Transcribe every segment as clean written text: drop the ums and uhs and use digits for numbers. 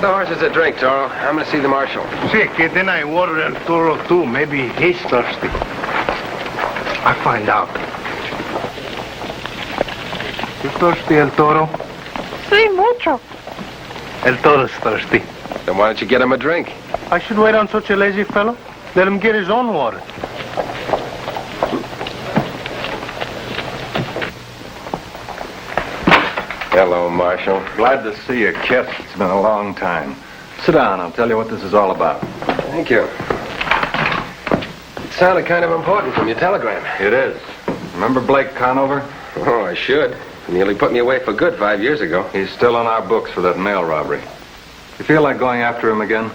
the horses a drink, Toro. I'm gonna see the marshal. See, kid, then I water El Toro too. Maybe he's thirsty. I find out. You thirsty, El Toro? Sí, mucho. El Toro's thirsty. Then why don't you get him a drink? I should wait on such a lazy fellow. Let him get his own water. Hello, Marshal. Glad to see you, Kit. It's been a long time. Sit down. I'll tell you what this is all about. Thank you. It sounded kind of important from your telegram. It is. Remember Blake Conover? Oh, I should. He nearly put me away for good 5 years ago. He's still on our books for that mail robbery. You feel like going after him again?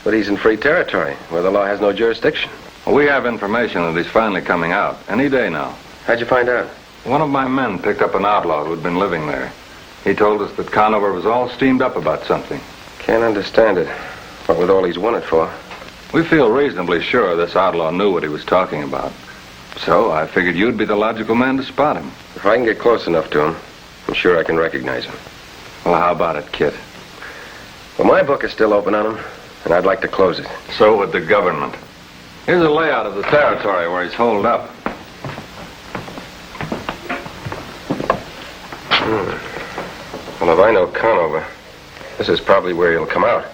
But he's in free territory, where the law has no jurisdiction. Well, we have information that he's finally coming out. Any day now. How'd you find out? One of my men picked up an outlaw who'd been living there. He told us that Conover was all steamed up about something. Can't understand it. What with all he's wanted for? We feel reasonably sure this outlaw knew what he was talking about. So I figured you'd be the logical man to spot him. If I can get close enough to him, I'm sure I can recognize him. Well, how about it, Kit? Well, my book is still open on him, and I'd like to close it. So would the government. Here's a layout of the territory where he's holed up. Well, if I know Conover, this is probably where he'll come out.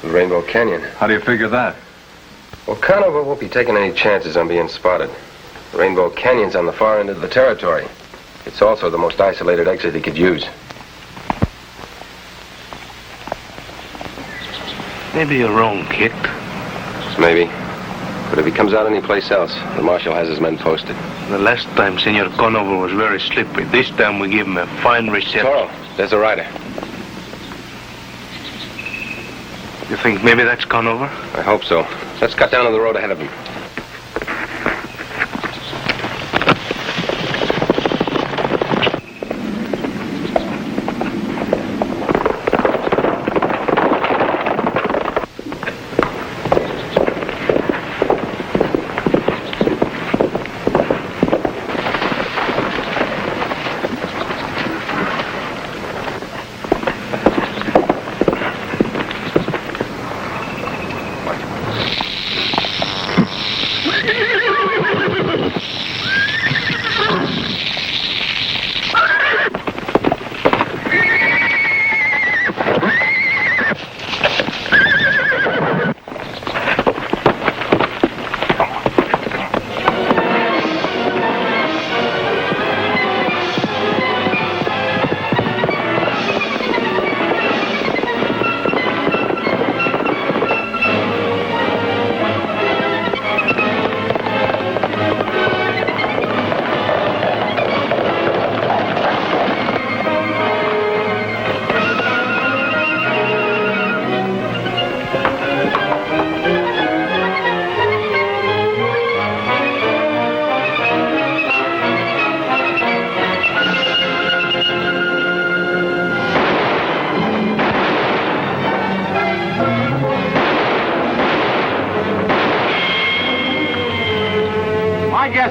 The Rainbow Canyon. How do you figure that? Well, Conover won't be taking any chances on being spotted. The Rainbow Canyon's on the far end of the territory. It's also the most isolated exit he could use. Maybe you're wrong, kid. Maybe. But if he comes out anyplace else, the marshal has his men posted. The last time, Senor Conover was very slippery. This time we give him a fine reception. Toro, there's a rider. You think maybe that's Conover? I hope so. Let's cut down on the road ahead of him.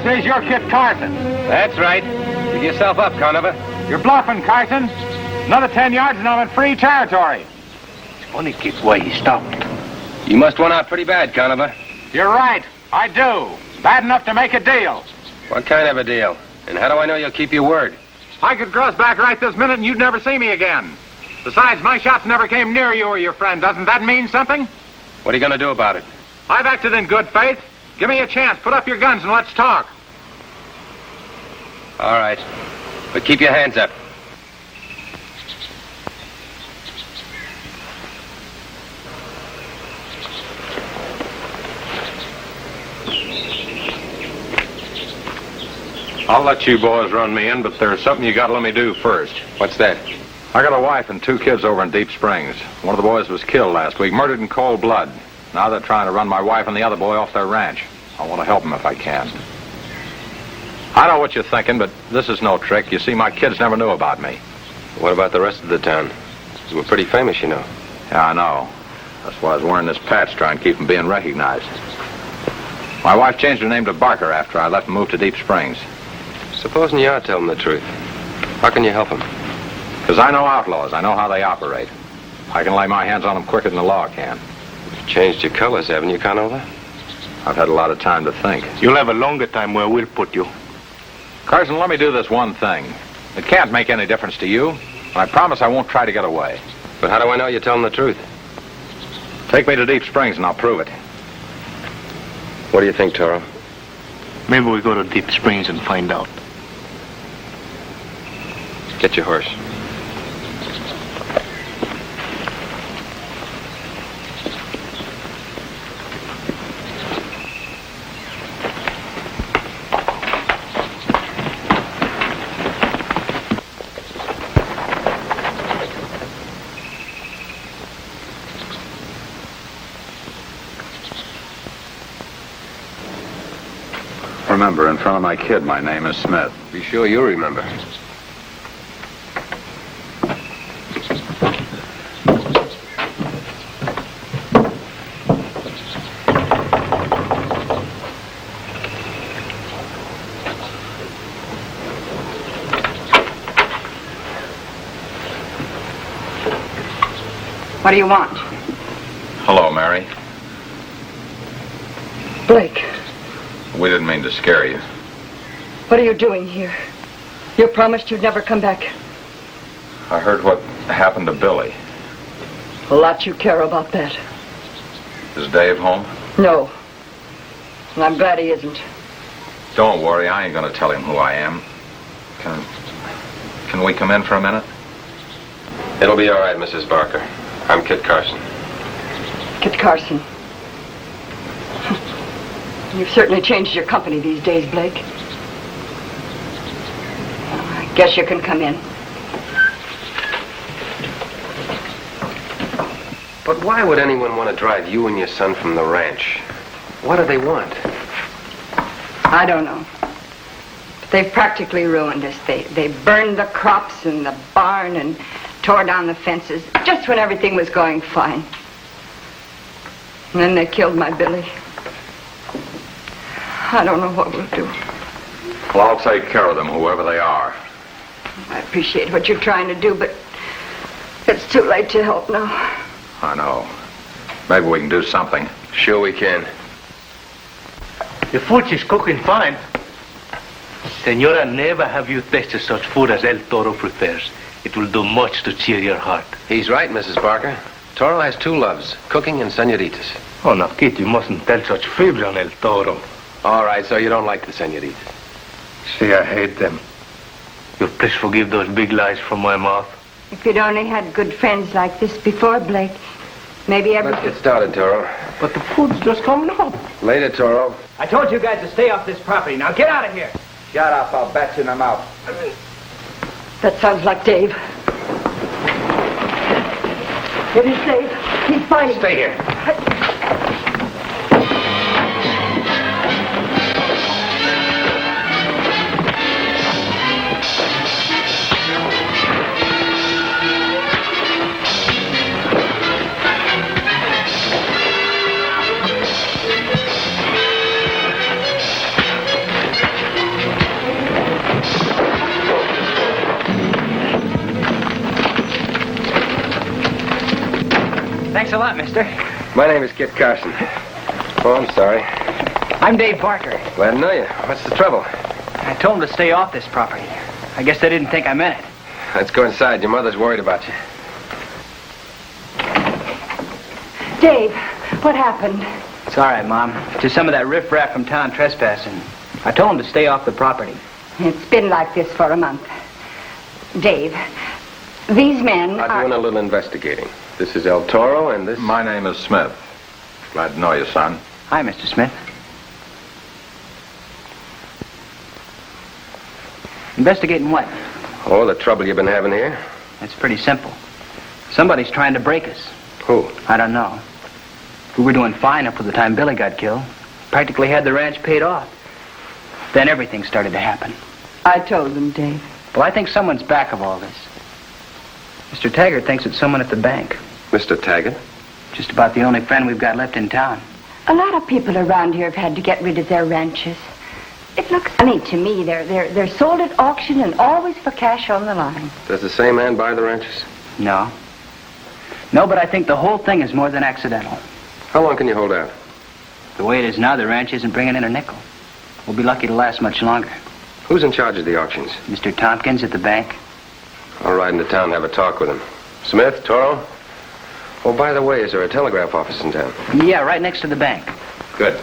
This is your kid, Carson. That's right. Give yourself up, Conover. You're bluffing, Carson. Another 10 yards and I'm in free territory. It's funny, kid, why he stopped. You must want out pretty bad, Conover. You're right. I do. Bad enough to make a deal. What kind of a deal? And how do I know you'll keep your word? I could cross back right this minute and you'd never see me again. Besides, my shots never came near you or your friend. Doesn't that mean something? What are you going to do about it? I've acted in good faith. Give me a chance. Put up your guns and let's talk. All right. But keep your hands up. I'll let you boys run me in, but there's something you gotta let me do first. What's that? I got a wife and 2 kids over in Deep Springs. One of the boys was killed last week, murdered in cold blood. Now they're trying to run my wife and the other boy off their ranch. I want to help them if I can. I know what you're thinking, but this is no trick. You see, my kids never knew about me. What about the rest of the town? We're pretty famous, you know. Yeah, I know. That's why I was wearing this patch, trying to keep from being recognized. My wife changed her name to Barker after I left and moved to Deep Springs. Supposing you are telling the truth, how can you help them? Because I know outlaws. I know how they operate. I can lay my hands on them quicker than the law can. You've changed your colors, haven't you, Conover? I've had a lot of time to think. You'll have a longer time where we'll put you. Carson, let me do this one thing. It can't make any difference to you. And I promise I won't try to get away. But how do I know you're telling the truth? Take me to Deep Springs and I'll prove it. What do you think, Toro? Maybe we go to Deep Springs and find out. Get your horse. Remember, in front of my kid, my name is Smith. Be sure you remember. What do you want? Hello, Mary. Blake, We didn't mean to scare you. what are you doing here? You promised you'd never come back. I heard what happened to Billy. A lot you care about that. Is Dave home? No. And I'm glad he isn't. Don't worry, I ain't gonna tell him who I am. Can we come in for a minute? It'll be all right, Mrs. Barker. I'm Kit Carson. Kit Carson. You've certainly changed your company these days, Blake. Well, I guess you can come in. But why would anyone want to drive you and your son from the ranch? What do they want? I don't know. But they've practically ruined us. They burned the crops and the barn and tore down the fences just when everything was going fine. And then they killed my Billy. I don't know what we'll do. Well, I'll take care of them, whoever they are. I appreciate what you're trying to do, but it's too late to help now. I know. Maybe we can do something. Sure we can. The food is cooking fine. Senora, never have you tasted such food as El Toro prepares. It will do much to cheer your heart. He's right, Mrs. Barker. Toro has two loves, cooking and senoritas. Oh, now, Kit, you mustn't tell such fibs on El Toro. All right, so you don't like the senoritas. See, I hate them. You'll please forgive those big lies from my mouth. If you'd only had good friends like this before, Blake, maybe Let's everything... get started, Toro. But the food's just coming up. Later, Toro. I told you guys to stay off this property. Now get out of here. Shut up, I'll bat you in the mouth. That sounds like Dave. It is Dave. He's fighting. Stay here. Thanks a lot, mister. My name is Kit Carson. Oh, I'm sorry. I'm Dave Barker. Glad to know you. What's the trouble? I told him to stay off this property. I guess they didn't think I meant it. Let's go inside. Your mother's worried about you. Dave, what happened? It's all right, Mom. Just some of that riffraff from town trespassing. I told him to stay off the property. It's been like this for a month. Dave, these men I'm are... doing a little investigating. This is El Toro, and this... My name is Smith. Glad to know you, son. Hi, Mr. Smith. Investigating what? Oh, the trouble you've been having here? It's pretty simple. Somebody's trying to break us. Who? I don't know. We were doing fine up to the time Billy got killed. Practically had the ranch paid off. Then everything started to happen. I told them, Dave. Well, I think someone's back of all this. Mr. Taggart thinks it's someone at the bank. Mr. Taggart? Just about the only friend we've got left in town. A lot of people around here have had to get rid of their ranches. It looks funny to me. They're sold at auction and always for cash on the line. Does the same man buy the ranches? No. No, but I think the whole thing is more than accidental. How long can you hold out? The way it is now, the ranch isn't bringing in a nickel. We'll be lucky to last much longer. Who's in charge of the auctions? Mr. Tompkins at the bank. I'll ride into town and have a talk with him. Smith, Toro? Oh, by the way, is there a telegraph office in town? Yeah, right next to the bank. Good.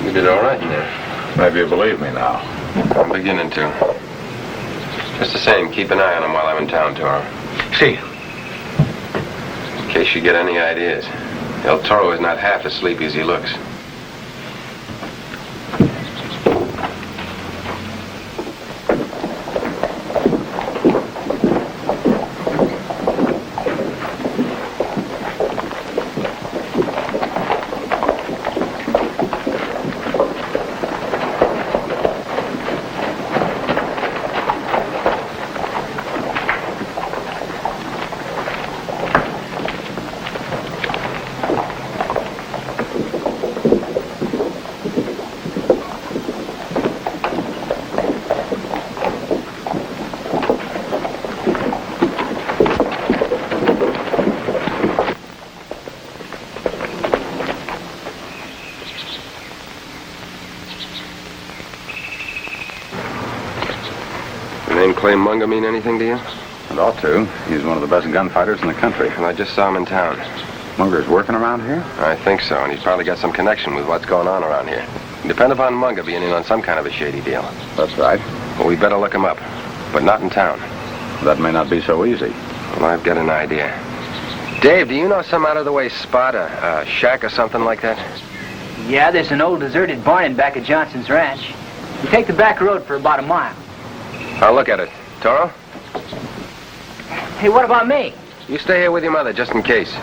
You did all right in there. Maybe you believe me now. I'm beginning to. Just the same, keep an eye on him while I'm in town, Toro. See. In case you get any ideas. El Toro is not half as sleepy as he looks. Clay Munga mean anything to you? It ought to. He's one of the best gunfighters in the country. Well, I just saw him in town. Munger's working around here? I think so, and he's probably got some connection with what's going on around here. Depend upon Munga being in on some kind of a shady deal. That's right. Well, we better look him up, but not in town. That may not be so easy. Well, I've got an idea. Dave, do you know some out-of-the-way spot, a shack or something like that? Yeah, there's an old deserted barn in back of Johnson's ranch. You take the back road for about a mile. I'll look at it. Toro? Hey, what about me? You stay here with your mother, just in case.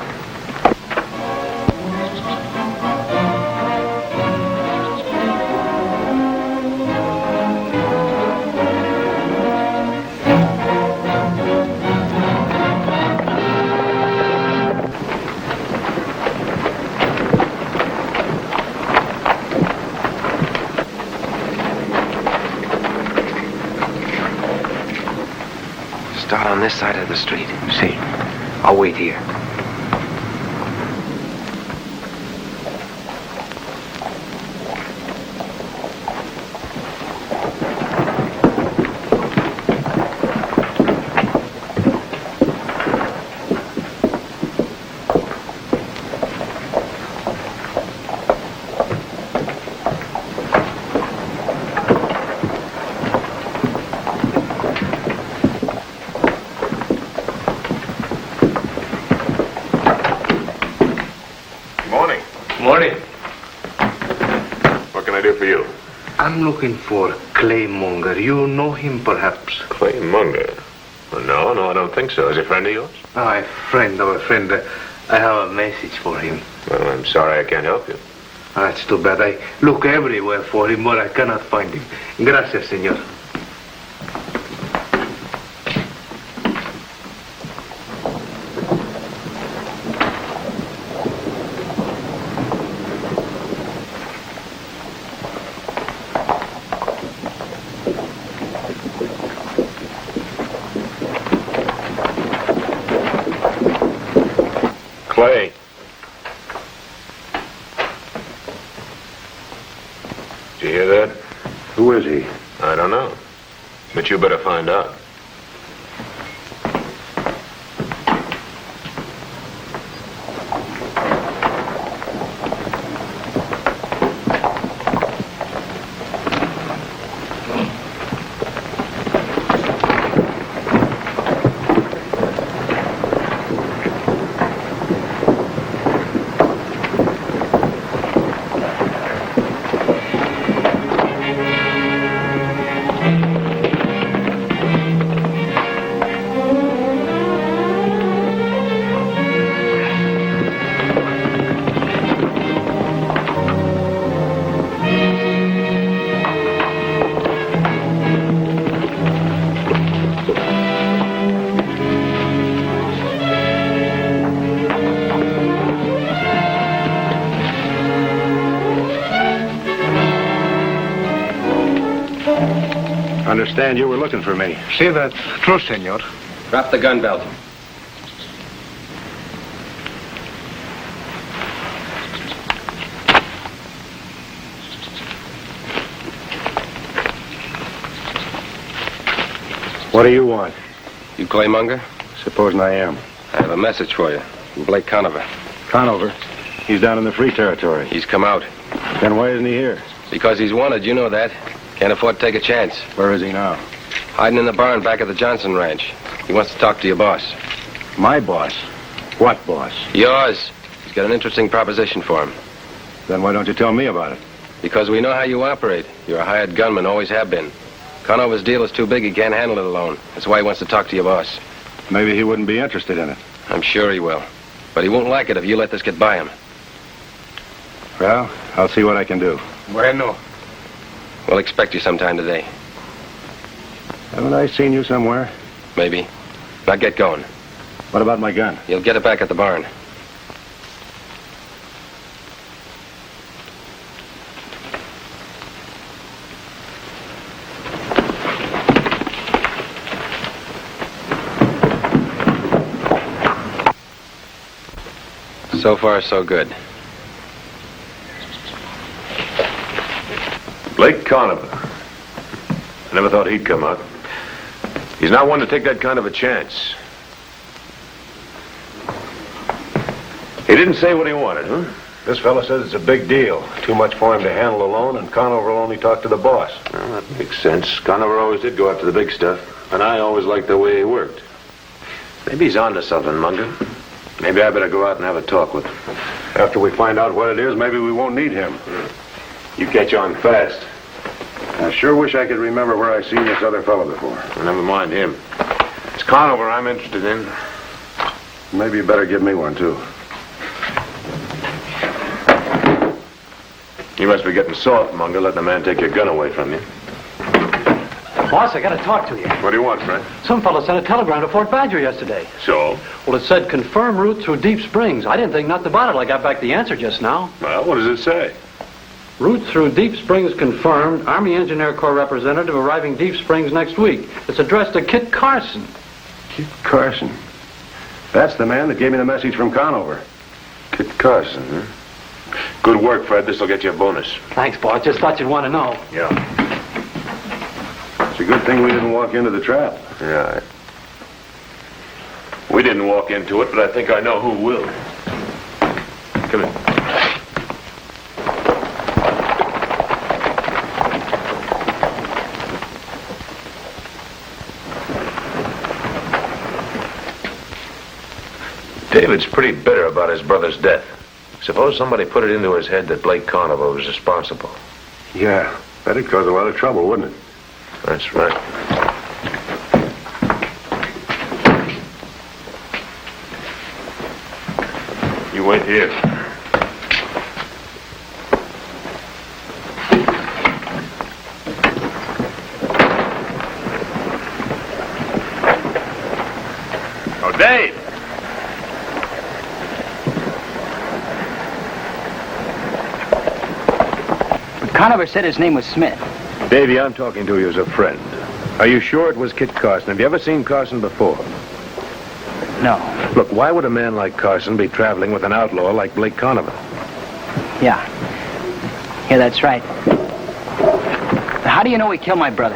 Start on this side of the street. See. I'll wait here. I'm looking for Clay Munger. You know him, perhaps? Clay Munger? No, I don't think so. Is he a friend of yours? A friend of a friend. I have a message for him. Well, I'm sorry I can't help you. That's too bad. I look everywhere for him, but I cannot find him. Gracias, señor. Clay. Did you hear that? Who is he? I don't know. But you better find out. Understand you were looking for me. See, that's true, senor. Drop the gun belt. What do you want? You Claymonger? Supposing I am. I have a message for you from Blake Conover. Conover? He's down in the free territory. He's come out. Then why isn't he here? Because he's wanted, you know that. Can't afford to take a chance. Where is he now? Hiding in the barn back at the Johnson Ranch. He wants to talk to your boss. My boss? What boss? Yours. He's got an interesting proposition for him. Then why don't you tell me about it? Because we know how you operate. You're a hired gunman, always have been. Conover's deal is too big, he can't handle it alone. That's why he wants to talk to your boss. Maybe he wouldn't be interested in it. I'm sure he will. But he won't like it if you let this get by him. Well, I'll see what I can do. Bueno. We'll expect you sometime today. Haven't I seen you somewhere? Maybe. Now get going. What about my gun? You'll get it back at the barn. So far, so good. Blake Conover. I never thought he'd come out. He's not one to take that kind of a chance. He didn't say what he wanted, huh? This fella says it's a big deal. Too much for him to handle alone, and Conover will only talk to the boss. Well, that makes sense. Conover always did go after the big stuff, and I always liked the way he worked. Maybe he's onto something, Munger. Maybe I better go out and have a talk with him. After we find out what it is, maybe we won't need him. You catch on fast. I sure wish I could remember where I seen this other fella before. Well, never mind him. It's Conover I'm interested in. Maybe you better give me one, too. You must be getting soft, Munger, letting a man take your gun away from you. Boss, I got to talk to you. What do you want, Fred? Some fellow sent a telegram to Fort Badger yesterday. So? Well, it said confirm route through Deep Springs. I didn't think nothing about it. I got back the answer just now. Well, what does it say? Route through Deep Springs confirmed. Army Engineer Corps representative arriving Deep Springs next week. It's addressed to Kit Carson. Kit Carson? That's the man that gave me the message from Conover. Kit Carson, huh? Good work, Fred. This'll get you a bonus. Thanks, boss. Just thought you'd want to know. Yeah. It's a good thing we didn't walk into the trap. Yeah. We didn't walk into it, but I think I know who will. Come in. David's pretty bitter about his brother's death. Suppose somebody put it into his head that Blake Conover was responsible. Yeah, that'd cause a lot of trouble, wouldn't it? That's right. You wait here. Oh, Dave! Conover said his name was Smith. Davey, I'm talking to you as a friend. Are you sure it was Kit Carson? Have you ever seen Carson before? No. Look, why would a man like Carson be traveling with an outlaw like Blake Conover? Yeah. Yeah, that's right. How do you know he killed my brother?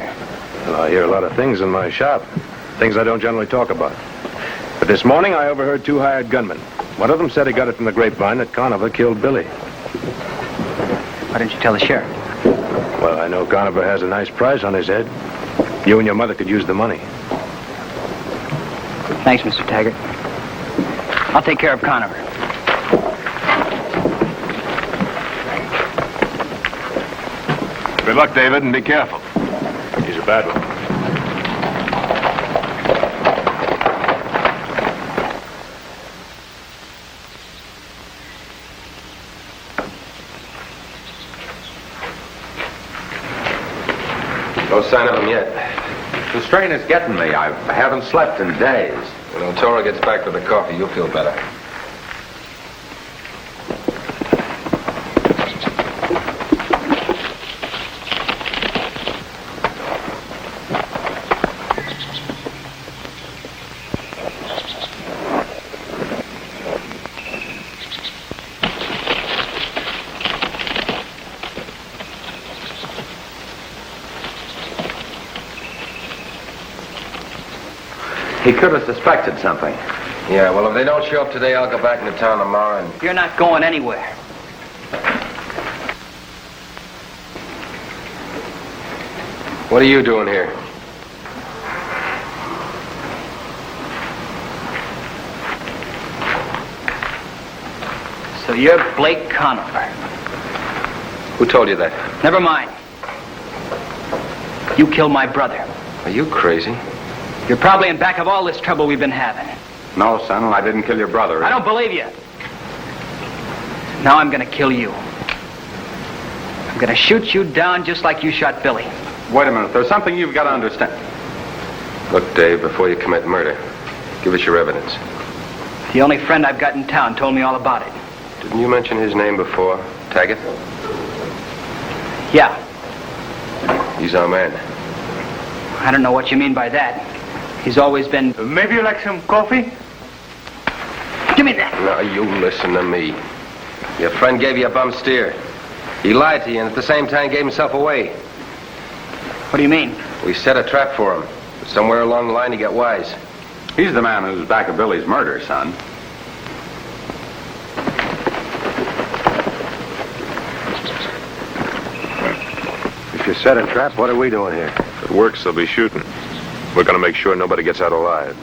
Well, I hear a lot of things in my shop. Things I don't generally talk about. But this morning I overheard two hired gunmen. One of them said he got it from the grapevine that Conover killed Billy. Why didn't you tell the sheriff? Well, I know Conover has a nice price on his head. You and your mother could use the money. Thanks, Mr. Taggart. I'll take care of Conover. Good luck, David, and be careful. He's a bad one. No sign of him yet. The strain is getting me. I haven't slept in days. When Toro gets back with the coffee, you'll feel better. He could have suspected something. Yeah, well, if they don't show up today, I'll go back into town tomorrow and... You're not going anywhere. What are you doing here? So you're Blake Conover. Who told you that? Never mind. You killed my brother. Are you crazy? You're probably in back of all this trouble we've been having. No, son, I didn't kill your brother. I don't believe you. Now I'm gonna kill you. I'm gonna shoot you down just like you shot Billy. Wait a minute. There's something you've got to understand. Look, Dave, before you commit murder, give us your evidence. The only friend I've got in town told me all about it. Didn't you mention his name before? Taggart? Yeah. He's our man. I don't know what you mean by that. He's always been... Maybe you like some coffee? Give me that. Now, you listen to me. Your friend gave you a bum steer. He lied to you and at the same time gave himself away. What do you mean? We set a trap for him. But somewhere along the line, he got wise. He's the man who's back of Billy's murder, son. If you set a trap, what are we doing here? If it works, they'll be shooting. We're gonna make sure nobody gets out alive.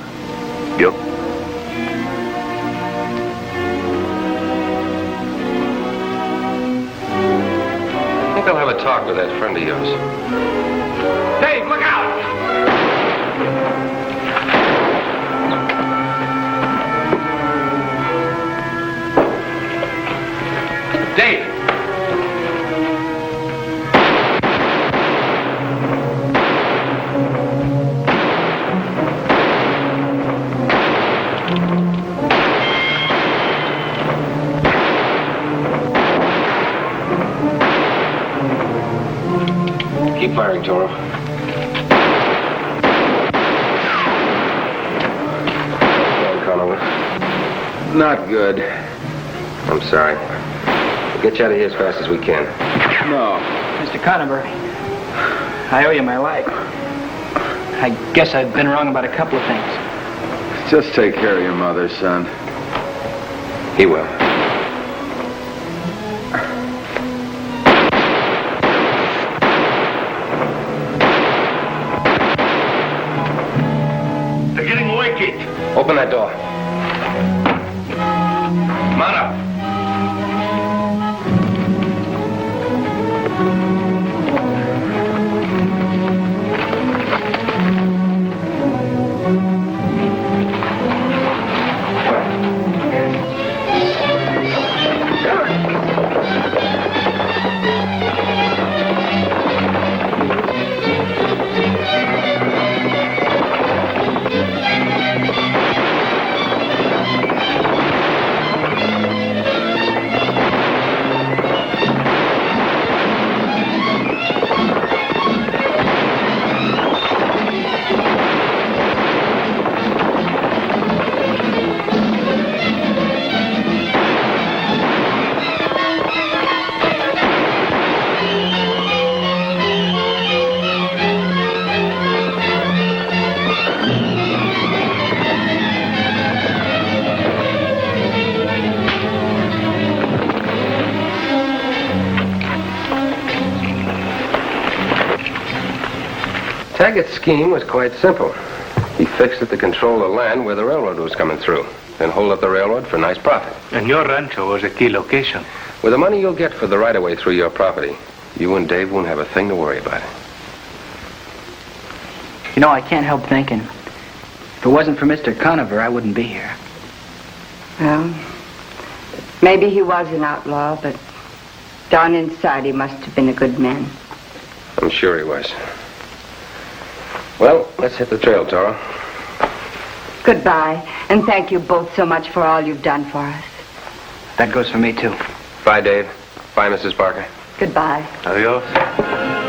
Gil? I think I'll have a talk with that friend of yours. Dave, look out! Dave! Keep firing, Toro. Not good. I'm sorry. We'll get you out of here as fast as we can. No. Mr. Conover, I owe you my life. I guess I've been wrong about a couple of things. Just take care of your mother, son. He will. They're getting away, kid. Open that door. Come on up. Taggart's scheme was quite simple. He fixed it to control the land where the railroad was coming through, then hold up the railroad for nice profit. And your rancho was a key location. With the money you'll get for the right-of-way through your property, you and Dave won't have a thing to worry about. You know, I can't help thinking, if it wasn't for Mr. Conover, I wouldn't be here. Well, maybe he was an outlaw, but down inside he must have been a good man. I'm sure he was. Well, let's hit the trail, Toro. Goodbye, and thank you both so much for all you've done for us. That goes for me, too. Bye, Dave. Bye, Mrs. Parker. Goodbye. Adios.